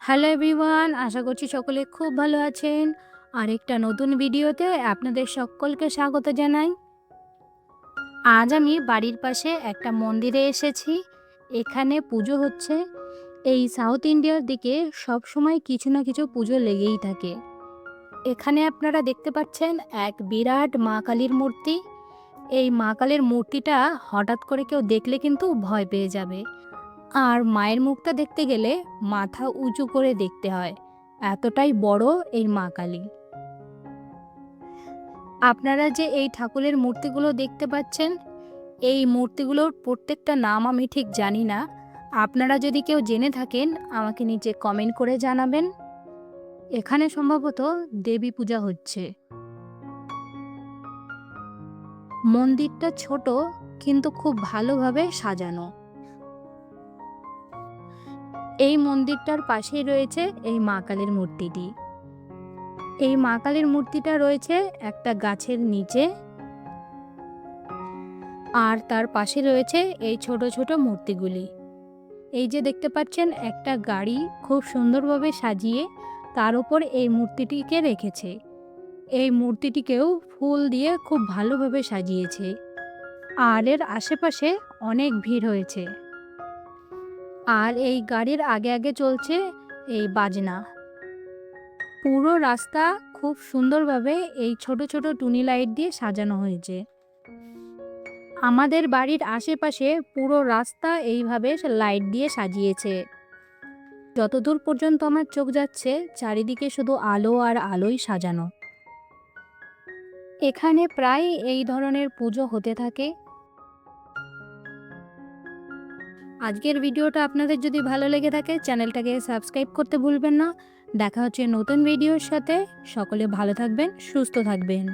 Hello everyone, আশা করছি সকলে খুব ভালো আছেন। আরেকটা নতুন ভিডিওতে আপনাদের সকলকে স্বাগত জানাই। আজ আমি বাড়ির পাশে একটা মন্দিরে এসেছি। এখানে পুজো হচ্ছে। এই সাউথ ইন্ডিয়ার দিকে সব সময় কিছু না কিছু পুজো লেগেই থাকে। এখানে আপনারা দেখতে পাচ্ছেন এক বিরাট মা কালীর মূর্তি। এই মা কালীর মূর্তিটা হঠাৎ করে কেউ দেখলে কিন্তু ভয় পেয়ে যাবে। আর মায়ের মুখটা দেখতে গেলে মাথা উঁচু করে দেখতে হয়, এতটাই বড় এই মা কালী। আপনারা যে এই ঠাকুরের মূর্তিগুলো দেখতে পাচ্ছেন, এই মূর্তিগুলোর প্রত্যেকটা নাম আমি ঠিক জানি না। আপনারা যদি কেউ জেনে থাকেন আমাকে নিচে কমেন্ট করে জানাবেন। এখানে সম্ভবত দেবী পূজা হচ্ছে। মন্দিরটা ছোট কিন্তু খুব ভালোভাবে সাজানো। এই মন্দিরটার পাশেই রয়েছে এই মা কালীর মূর্তিটি। এই মা কালীর মূর্তিটা রয়েছে একটা গাছের নিচে, আর তার পাশে রয়েছে এই ছোট ছোট মূর্তিগুলি। এই যে দেখতে পাচ্ছেন একটা গাড়ি খুব সুন্দরভাবে সাজিয়ে তার উপর এই মূর্তিটিকে রেখেছে। এই মূর্তিটিকেও ফুল দিয়ে খুব ভালোভাবে সাজিয়েছে। আর এর আশেপাশে অনেক ভিড় হয়েছে। আর এই গাড়ির আগে আগে চলছে এই বাজনা। পুরো রাস্তা খুব সুন্দরভাবে এই ছোট ছোট টুনি লাইট দিয়ে সাজানো হয়েছে। আমাদের বাড়ির আশেপাশে পুরো রাস্তা এইভাবে লাইট দিয়ে সাজিয়েছে। যতদূর পর্যন্ত আমার চোখ যাচ্ছে চারিদিকে শুধু আলো আর আলোই সাজানো। এখানে প্রায় এই ধরনের পুজো হতে থাকে। আজকের ভিডিওটা আপনাদের যদি ভালো লেগে থাকে চ্যানেলটাকে সাবস্ক্রাইব করতে ভুলবেন না। দেখা হচ্ছে নতুন ভিডিওর সাথে। সকলে ভালো থাকবেন, সুস্থ থাকবেন।